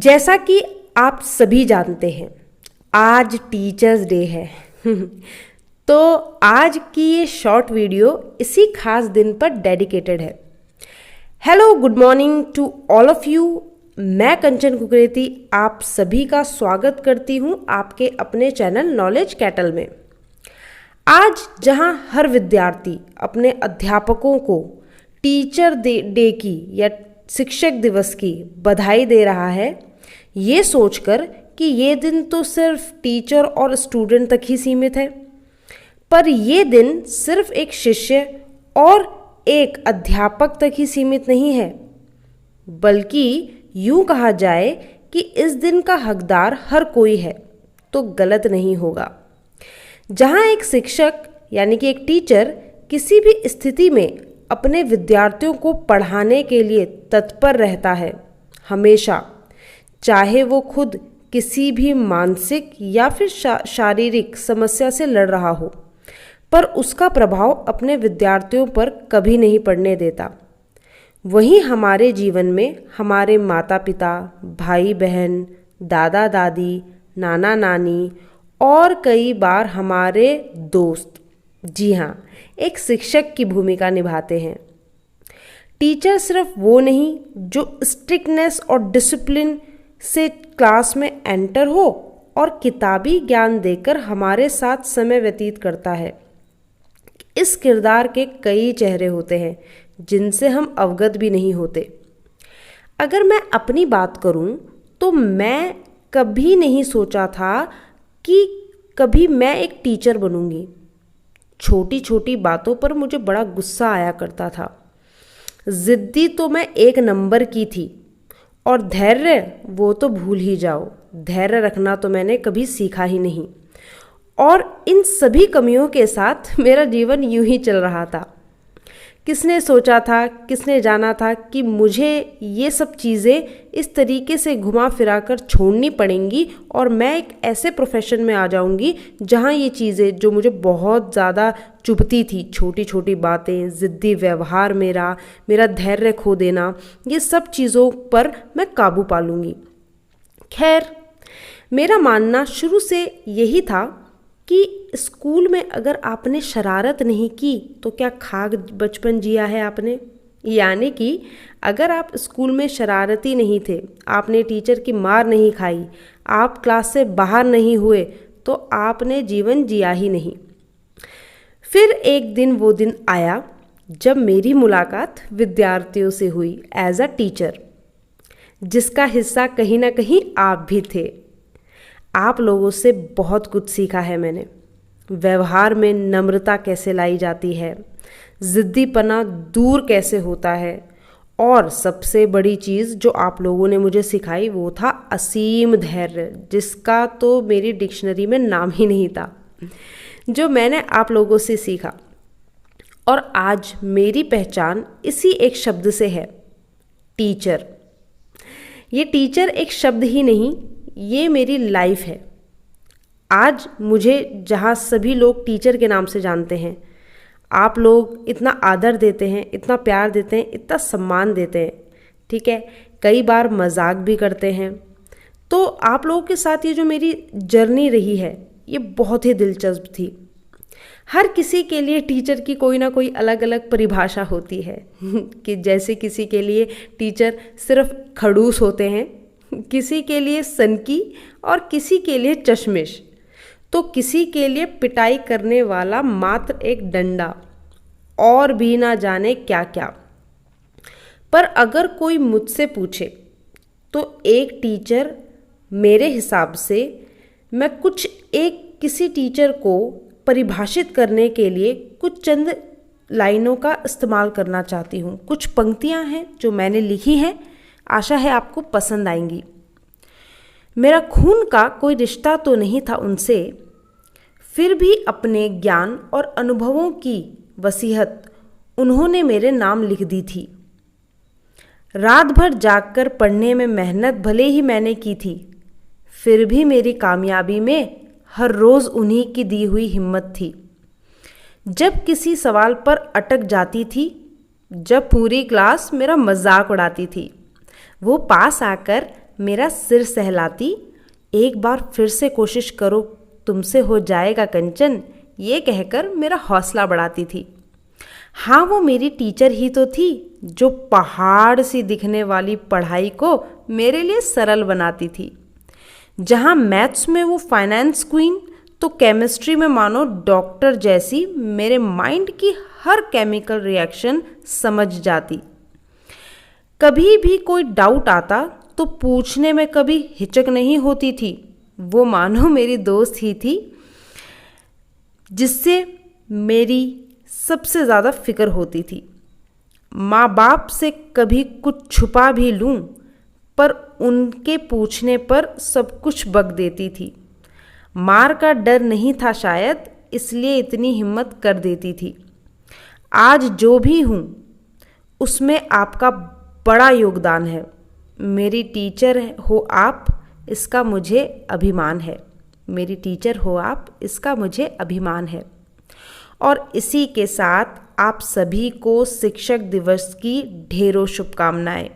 जैसा कि आप सभी जानते हैं, आज टीचर्स डे है। तो आज की ये शॉर्ट वीडियो इसी खास दिन पर डेडिकेटेड है। Hello, good morning to all of you. मैं कंचन कुकरेती आप सभी का स्वागत करती हूँ आपके अपने चैनल नॉलेज कैटल में। आज जहाँ हर विद्यार्थी अपने अध्यापकों को टीचर डे की या शिक्षक दिवस की बधाई दे रहा है, ये सोचकर कि ये दिन तो सिर्फ टीचर और स्टूडेंट तक ही सीमित है, पर ये दिन सिर्फ एक शिष्य और एक अध्यापक तक ही सीमित नहीं है, बल्कि यूं कहा जाए कि इस दिन का हकदार हर कोई है तो गलत नहीं होगा। जहां एक शिक्षक यानी कि एक टीचर किसी भी स्थिति में अपने विद्यार्थियों को पढ़ाने के लिए तत्पर रहता है, हमेशा, चाहे वो खुद किसी भी मानसिक या फिर शारीरिक समस्या से लड़ रहा हो, पर उसका प्रभाव अपने विद्यार्थियों पर कभी नहीं पड़ने देता। वहीं हमारे जीवन में हमारे माता पिता, भाई बहन, दादा दादी, नाना नानी और कई बार हमारे दोस्त, जी हाँ, एक शिक्षक की भूमिका निभाते हैं। टीचर सिर्फ वो नहीं जो स्ट्रिक्टनेस और डिसिप्लिन से क्लास में एंटर हो और किताबी ज्ञान देकर हमारे साथ समय व्यतीत करता है। इस किरदार के कई चेहरे होते हैं जिनसे हम अवगत भी नहीं होते। अगर मैं अपनी बात करूं तो मैं कभी नहीं सोचा था कि कभी मैं एक टीचर बनूंगी। छोटी छोटी बातों पर मुझे बड़ा गुस्सा आया करता था। जिद्दी तो मैं एक नंबर की थी, और धैर्य वो तो भूल ही जाओ। धैर्य रखना तो मैंने कभी सीखा ही नहीं, और इन सभी कमियों के साथ मेरा जीवन यूं ही चल रहा था। किसने सोचा था, किसने जाना था कि मुझे ये सब चीज़ें इस तरीके से घुमा फिरा कर छोड़नी पड़ेंगी और मैं एक ऐसे प्रोफेशन में आ जाऊंगी जहां ये चीज़ें जो मुझे बहुत ज़्यादा चुभती थी, छोटी छोटी बातें, ज़िद्दी व्यवहार, मेरा धैर्य खो देना, ये सब चीज़ों पर मैं काबू पा लूँगी। खैर, मेरा मानना शुरू से यही था कि स्कूल में अगर आपने शरारत नहीं की तो क्या खाक बचपन जिया है आपने। यानी कि अगर आप स्कूल में शरारती नहीं थे, आपने टीचर की मार नहीं खाई, आप क्लास से बाहर नहीं हुए, तो आपने जीवन जिया ही नहीं। फिर एक दिन वो दिन आया जब मेरी मुलाकात विद्यार्थियों से हुई एज अ टीचर, जिसका हिस्सा कहीं ना कहीं आप भी थे। आप लोगों से बहुत कुछ सीखा है मैंने। व्यवहार में नम्रता कैसे लाई जाती है, जिद्दीपना दूर कैसे होता है, और सबसे बड़ी चीज़ जो आप लोगों ने मुझे सिखाई वो था असीम धैर्य, जिसका तो मेरी डिक्शनरी में नाम ही नहीं था, जो मैंने आप लोगों से सीखा। और आज मेरी पहचान इसी एक शब्द से है, टीचर। ये टीचर एक शब्द ही नहीं, ये मेरी लाइफ है। आज मुझे जहाँ सभी लोग टीचर के नाम से जानते हैं, आप लोग इतना आदर देते हैं, इतना प्यार देते हैं, इतना सम्मान देते हैं, ठीक है, कई बार मजाक भी करते हैं। तो आप लोगों के साथ ये जो मेरी जर्नी रही है, ये बहुत ही दिलचस्प थी। हर किसी के लिए टीचर की कोई ना कोई अलग अलग परिभाषा होती है कि जैसे किसी के लिए टीचर सिर्फ खड़ूस होते हैं, किसी के लिए सनकी, और किसी के लिए चश्मिश, तो किसी के लिए पिटाई करने वाला मात्र एक डंडा, और भी ना जाने क्या क्या। पर अगर कोई मुझसे पूछे तो एक टीचर, मेरे हिसाब से मैं किसी टीचर को परिभाषित करने के लिए कुछ चंद लाइनों का इस्तेमाल करना चाहती हूँ। कुछ पंक्तियाँ हैं जो मैंने लिखी हैं, आशा है आपको पसंद आएंगी। मेरा खून का कोई रिश्ता तो नहीं था उनसे, फिर भी अपने ज्ञान और अनुभवों की वसीयत उन्होंने मेरे नाम लिख दी थी। रात भर जागकर पढ़ने में मेहनत भले ही मैंने की थी, फिर भी मेरी कामयाबी में हर रोज़ उन्हीं की दी हुई हिम्मत थी। जब किसी सवाल पर अटक जाती थी, जब पूरी क्लास मेरा मजाक उड़ाती थी, वो पास आकर मेरा सिर सहलाती, एक बार फिर से कोशिश करो, तुमसे हो जाएगा कंचन, ये कहकर मेरा हौसला बढ़ाती थी। हाँ, वो मेरी टीचर ही तो थी जो पहाड़ सी दिखने वाली पढ़ाई को मेरे लिए सरल बनाती थी। जहाँ मैथ्स में वो फाइनेंस क्वीन, तो केमिस्ट्री में मानो डॉक्टर जैसी मेरे माइंड की हर केमिकल रिएक्शन समझ जाती। कभी भी कोई डाउट आता तो पूछने में कभी हिचक नहीं होती थी। वो मानो मेरी दोस्त ही थी जिससे मेरी सबसे ज़्यादा फिक्र होती थी। माँ बाप से कभी कुछ छुपा भी लूँ पर उनके पूछने पर सब कुछ बक देती थी। मार का डर नहीं था शायद, इसलिए इतनी हिम्मत कर देती थी। आज जो भी हूँ उसमें आपका बड़ा योगदान है। मेरी टीचर हो आप, इसका मुझे अभिमान है। मेरी टीचर हो आप, इसका मुझे अभिमान है। और इसी के साथ आप सभी को शिक्षक दिवस की ढेरों शुभकामनाएं।